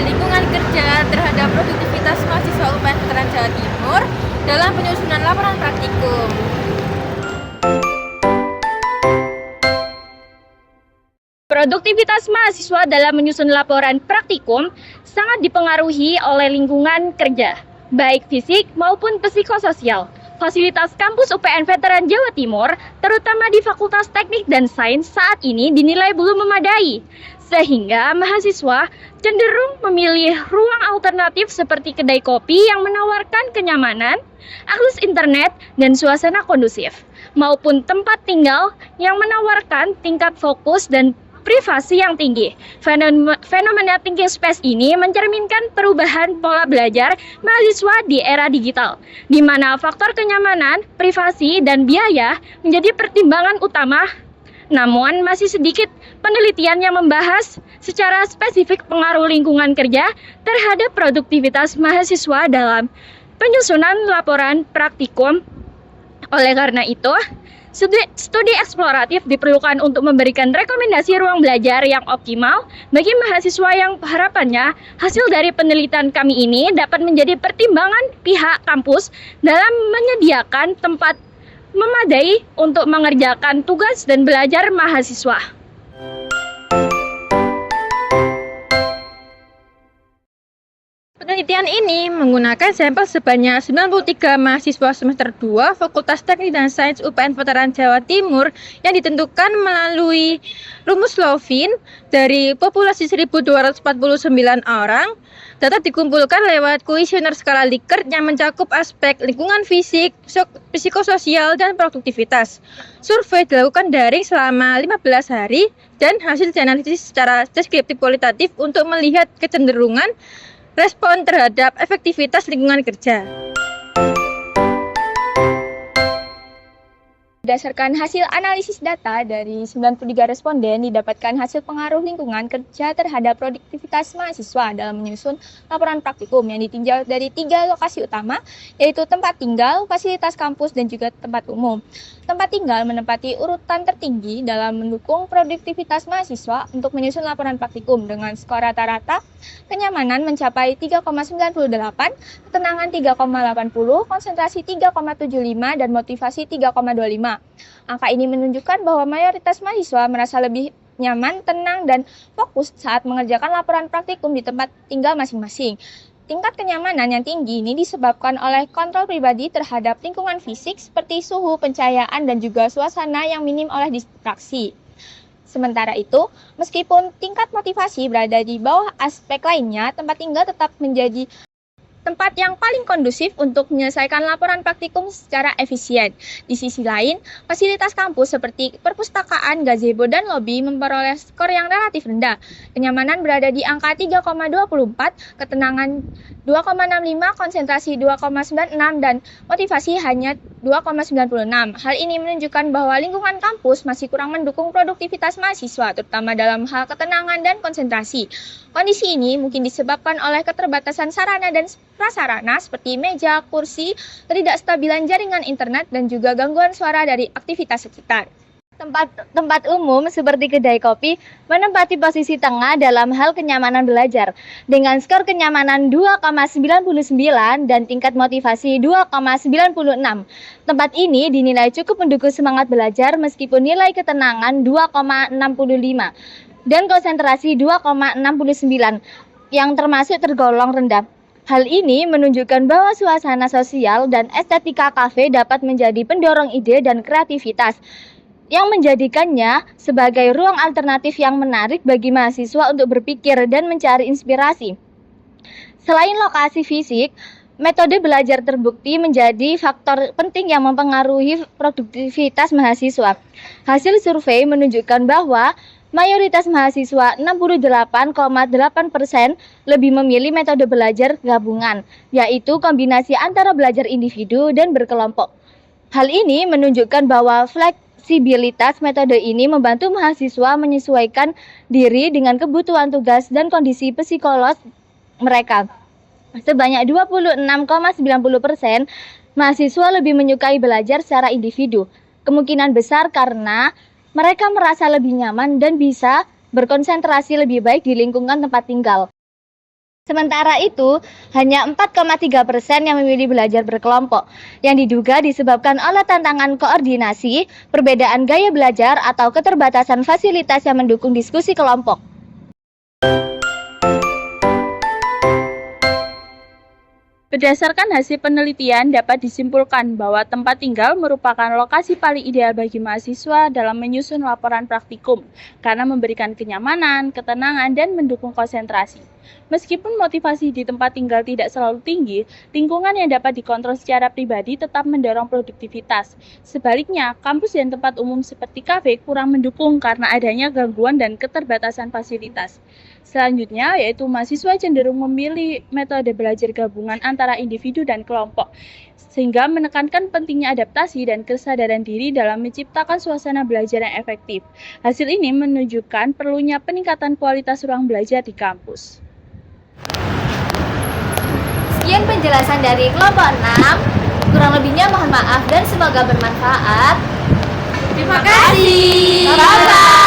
lingkungan kerja terhadap produktivitas mahasiswa UPN Veteran Jawa Timur dalam penyusunan laporan praktikum. Produktivitas mahasiswa dalam menyusun laporan praktikum sangat dipengaruhi oleh lingkungan kerja, baik fisik maupun psikososial. Fasilitas kampus UPN Veteran Jawa Timur, terutama di Fakultas Teknik dan Sains, saat ini dinilai belum memadai, sehingga mahasiswa cenderung memilih ruang alternatif seperti kedai kopi yang menawarkan kenyamanan, akses internet, dan suasana kondusif, maupun tempat tinggal yang menawarkan tingkat fokus dan privasi yang tinggi. Fenomena thinking space ini mencerminkan perubahan pola belajar mahasiswa di era digital, di mana faktor kenyamanan, privasi, dan biaya menjadi pertimbangan utama. Namun, masih sedikit penelitian yang membahas secara spesifik pengaruh lingkungan kerja terhadap produktivitas mahasiswa dalam penyusunan laporan praktikum. Oleh karena itu, studi eksploratif diperlukan untuk memberikan rekomendasi ruang belajar yang optimal bagi mahasiswa yang harapannya hasil dari penelitian kami ini dapat menjadi pertimbangan pihak kampus dalam menyediakan tempat memadai untuk mengerjakan tugas dan belajar mahasiswa. Penelitian ini menggunakan sampel sebanyak 93 mahasiswa semester 2 Fakultas Teknik dan Sains UPN Veteran Jawa Timur yang ditentukan melalui rumus Lovin dari populasi 1.249 orang. Data dikumpulkan lewat kuesioner skala Likert yang mencakup aspek lingkungan fisik, psikososial, dan produktivitas. Survei dilakukan daring selama 15 hari dan hasil dianalisis secara deskriptif kualitatif untuk melihat kecenderungan respon terhadap efektivitas lingkungan kerja. Berdasarkan hasil analisis data dari 93 responden, didapatkan hasil pengaruh lingkungan kerja terhadap produktivitas mahasiswa dalam menyusun laporan praktikum yang ditinjau dari 3 lokasi utama, yaitu tempat tinggal, fasilitas kampus, dan juga tempat umum. Tempat tinggal menempati urutan tertinggi dalam mendukung produktivitas mahasiswa untuk menyusun laporan praktikum dengan skor rata-rata, kenyamanan mencapai 3,98, ketenangan 3,80, konsentrasi 3,75, dan motivasi 3,25. Angka ini menunjukkan bahwa mayoritas mahasiswa merasa lebih nyaman, tenang, dan fokus saat mengerjakan laporan praktikum di tempat tinggal masing-masing. Tingkat kenyamanan yang tinggi ini disebabkan oleh kontrol pribadi terhadap lingkungan fisik seperti suhu, pencahayaan, dan juga suasana yang minim oleh distraksi. Sementara itu, meskipun tingkat motivasi berada di bawah aspek lainnya, tempat tinggal tetap menjadi tempat yang paling kondusif untuk menyelesaikan laporan praktikum secara efisien. Di sisi lain, fasilitas kampus seperti perpustakaan, gazebo, dan lobi memperoleh skor yang relatif rendah. Kenyamanan berada di angka 3,24, ketenangan 2,65, konsentrasi 2,96, dan motivasi hanya 2,96. Hal ini menunjukkan bahwa lingkungan kampus masih kurang mendukung produktivitas mahasiswa, terutama dalam hal ketenangan dan konsentrasi. Kondisi ini mungkin disebabkan oleh keterbatasan sarana dan prasarana seperti meja, kursi, ketidakstabilan jaringan internet, dan juga gangguan suara dari aktivitas sekitar. Tempat umum seperti kedai kopi menempati posisi tengah dalam hal kenyamanan belajar dengan skor kenyamanan 2,99 dan tingkat motivasi 2,96. Tempat ini dinilai cukup mendukung semangat belajar meskipun nilai ketenangan 2,65 dan konsentrasi 2,69 yang termasuk tergolong rendah. Hal ini menunjukkan bahwa suasana sosial dan estetika kafe dapat menjadi pendorong ide dan kreativitas, yang menjadikannya sebagai ruang alternatif yang menarik bagi mahasiswa untuk berpikir dan mencari inspirasi. Selain lokasi fisik, metode belajar terbukti menjadi faktor penting yang mempengaruhi produktivitas mahasiswa. Hasil survei menunjukkan bahwa mayoritas mahasiswa 68,8% lebih memilih metode belajar gabungan, yaitu kombinasi antara belajar individu dan berkelompok. Hal ini menunjukkan bahwa fleksibilitas metode ini membantu mahasiswa menyesuaikan diri dengan kebutuhan tugas dan kondisi psikologis mereka. Sebanyak 26,90% mahasiswa lebih menyukai belajar secara individu. Kemungkinan besar karena mereka merasa lebih nyaman dan bisa berkonsentrasi lebih baik di lingkungan tempat tinggal. Sementara itu, hanya 4,3% yang memilih belajar berkelompok, yang diduga disebabkan oleh tantangan koordinasi, perbedaan gaya belajar, atau keterbatasan fasilitas yang mendukung diskusi kelompok. Berdasarkan hasil penelitian, dapat disimpulkan bahwa tempat tinggal merupakan lokasi paling ideal bagi mahasiswa dalam menyusun laporan praktikum, karena memberikan kenyamanan, ketenangan, dan mendukung konsentrasi. Meskipun motivasi di tempat tinggal tidak selalu tinggi, lingkungan yang dapat dikontrol secara pribadi tetap mendorong produktivitas. Sebaliknya, kampus dan tempat umum seperti kafe kurang mendukung karena adanya gangguan dan keterbatasan fasilitas. Selanjutnya, yaitu mahasiswa cenderung memilih metode belajar gabungan antara individu dan kelompok, sehingga menekankan pentingnya adaptasi dan kesadaran diri dalam menciptakan suasana belajar yang efektif. Hasil ini menunjukkan perlunya peningkatan kualitas ruang belajar di kampus. Sekian penjelasan dari kelompok 6. Kurang lebihnya mohon maaf dan semoga bermanfaat. Terima kasih. Bye-bye.